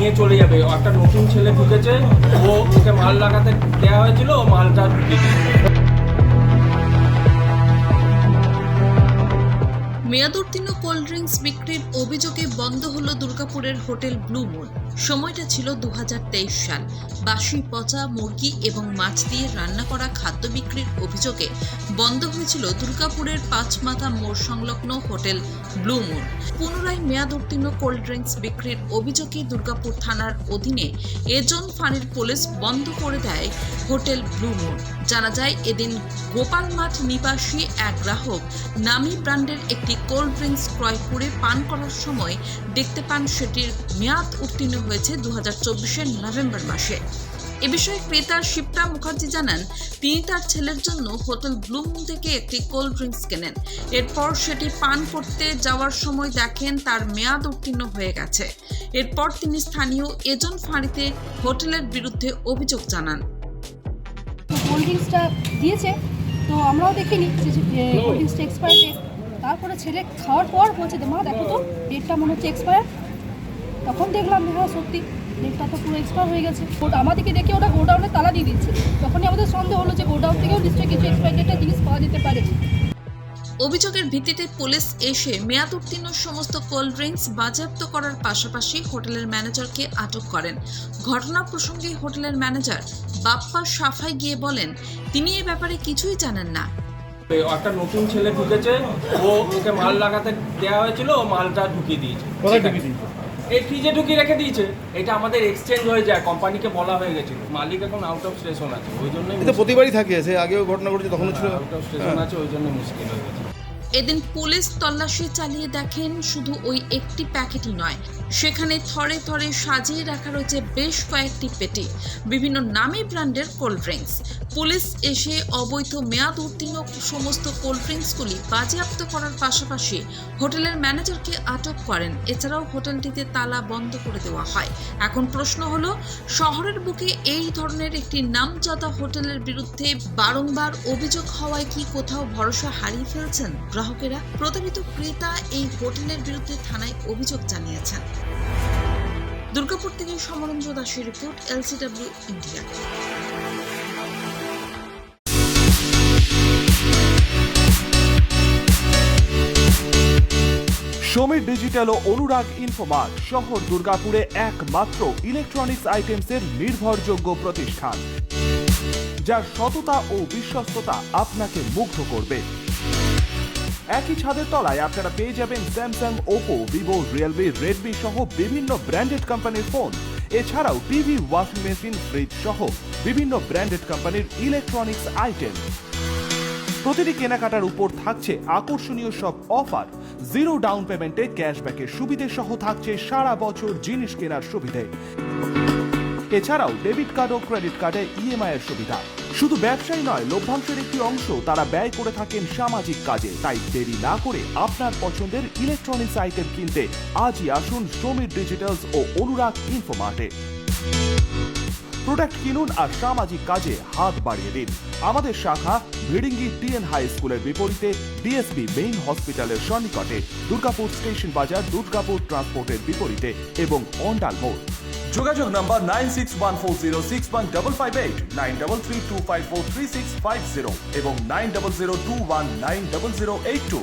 নিয়ে চলে যাবে। একটা নতুন ছেলে ঢুকেছে, ওকে মাল লাগাতে দেওয়া হয়েছিল, ও মালটা ঢুকিয়ে দিয়েছে। মেয়াদোত্তীর্ণ কোল্ড ড্রিঙ্কস বিক্রির অভিযোগে বন্ধ হলো দুর্গাপুরের হোটেল ব্লু মুন। সময়টা ছিল 2023 সাল। বাসি পচা মুরগি এবং মাছ দিয়ে রান্না করা খাদ্য বিক্রির অভিযোগে বন্ধ হয়েছিল দুর্গাপুরের পাঁচমাথা মোড় সংলগ্ন হোটেল ব্লু মুন। পুনরায় মেয়াদোত্তীর্ণ কোল্ড ড্রিঙ্কস বিক্রির অভিযোগে দুর্গাপুর থানার অধীনে এজন ফাঁড়ির পুলিশ বন্ধ করে দেয় হোটেল ব্লু মুন। জানা যায়, এদিন গোপাল মাঠ নিবাসী এক গ্রাহক নামি ব্র্যান্ডের একটি কোল্ড ড্রিঙ্কস ক্রয় করে পান করার সময় দেখতে পান সেটির মেয়াদ উত্তীর্ণ হয়েছে 2024-এর নভেম্বর মাসে। এ বিষয়ে ক্রেতা শিপ্রা মুখার্জি জানান, তিনি তার ছেলের জন্য হোটেল ব্লু মুন থেকে একটি কোল্ড ড্রিঙ্কস কেনেন। এরপর সেটি পান করতে যাওয়ার সময় দেখেন তার মেয়াদ উত্তীর্ণ হয়ে গেছে। এরপর তিনি স্থানীয় এজন ফাঁড়িতে হোটেলের বিরুদ্ধে অভিযোগ জানান। কোল্ড ড্রিঙ্কসটা দিয়েছে, তো আমরাও দেখিনি যে কোল্ড ড্রিঙ্কসটা এক্সপায়ার ডেট। তারপরে ছেলে খাওয়ার পর বলছে, মা দেখো তো ডেটটা মনে হচ্ছে এক্সপায়ার। তখন দেখলাম হ্যাঁ সত্যি ডেটটা তো পুরো এক্সপায়ার হয়ে গেছে। আমাদেরকে দেখে ওটা গোডাউনে তালা দিয়ে দিচ্ছে। তখনই আমাদের সন্দেহ হলো যে গোডাউন থেকেও নিশ্চয়ই কিছু এক্সপায়ার ডেটের জিনিস পাওয়া যেতে পারে। অভিযোগের ভিত্তিতে পুলিশ এসে মেয়াদ উত্তীর্ণ সমস্ত কোল্ড ড্রিঙ্কস বাজেয়াপ্ত করার পাশাপাশি হোটেলের ম্যানেজারকে আটক করেন। ঘটনা প্রসঙ্গে হোটেলের ম্যানেজার বাপ্পা সাফাই গিয়ে বলেন, তিনি এ ব্যাপারে কিছুই জানেন না। একটা নতুন ছেলে ঢুকেছে, ওকে মাল লাগাতে দেওয়া হয়েছিল, ও মালটা ঢুকিয়ে দিয়েছে। এই ফ্রিজে ঢুকিয়ে রেখে দিয়েছে। এটা আমাদের এক্সচেঞ্জ হয়ে যায়, কোম্পানিকে বলা হয়ে গেছিল। মালিক এখন আউট অফ স্টেশন আছে, ওই জন্যই এটা প্রতিবারই থাকে। সে আগেও ঘটনা ঘটেছে, তখনও ছিল আউট অফ স্টেশন আছে, ওই জন্য মুশকিল হয়ে গেছে। এদিন পুলিশ তল্লাশি চালিয়ে দেখেন শুধু ওই একটি প্যাকেটই নয়, সেখানে থরে থরে সাজিয়ে রাখা রয়েছে বেশ কয়েকটি পেটি বিভিন্ন নামী ব্র্যান্ডের কোল্ড ড্রিঙ্কস। পুলিশ এসে অবৈধ মেয়াদ উত্তীর্ণ সমস্ত কোল্ড ড্রিঙ্কসগুলি বাজেয়াপ্ত করার পাশাপাশি হোটেলের ম্যানেজারকে আটক করেন। এছাড়াও হোটেলটিতে তালা বন্ধ করে দেওয়া হয়। এখন প্রশ্ন হলো, শহরের বুকে এই ধরনের একটি নামজাদা হোটেলের বিরুদ্ধে বারংবার অভিযোগ হওয়ায় কি কোথাও ভরসা হারিয়ে ফেলছেন গ্রাহকেরা? প্রতারিত ক্রেতা এই হোটেলের বিরুদ্ধে থানায় অভিযোগ জানিয়েছেন। দুর্গাপুর থেকে সমরেন্দ্র দাসের report, LCW India. Samir digital ও অনুরাগ ইনফোমার্ট শহর দুর্গাপুরে একমাত্র ইলেকট্রনিক্স আইটেমসের নির্ভরযোগ্য প্রতিষ্ঠান, যার সততা ও বিশ্বস্ততা আপনাকে মুগ্ধ করবে। একই ছাদের তলায় আপনারা পেয়ে যাবেন Samsung, Oppo, Vivo, Realme, Redmi সহ বিভিন্ন ব্র্যান্ডেড কোম্পানির ফোন। এছাড়াও টিভি, ওয়াশিং মেশিন, ফ্রিজ সহ বিভিন্ন ব্র্যান্ডেড কোম্পানির ইলেকট্রনিক্স আইটেম। প্রতিটি কেনাকাটার উপর থাকছে আকর্ষণীয় সব অফার। জিরো ডাউন পেমেন্টে ক্যাশব্যাকের সুবিধে সহ থাকছে সারা বছর জিনিস কেনার সুবিধে। এছাড়াও ডেবিট কার্ড ও ক্রেডিট কার্ডে EMI এর সুবিধা। শুধু ব্যবসায়ী নয়, লভ্যাংশের একটি অংশ তারা ব্যয় করে থাকেন সামাজিক কাজে। তাই দেরি না করে আপনার পছন্দের ইলেকট্রনিক্স আইটেম কিনতে আজই আসুন সমীর ডিজিটালস ও অনুরাগ ইনফোমার্টে। প্রোডাক্ট কিনুন আর সামাজিক কাজে হাত বাড়িয়ে দিন। আমাদের শাখা ভিড়িঙ্গি TN হাই স্কুলের বিপরীতে DSB মেইন হসপিটালের সন্নিকটে, দুর্গাপুর স্টেশন বাজার, দুর্গাপুর ট্রান্সপোর্টের বিপরীতে এবং অন্ডাল মোড়। যোগাযোগ নম্বর 9614061558, 9332543650 এবং 9002190082।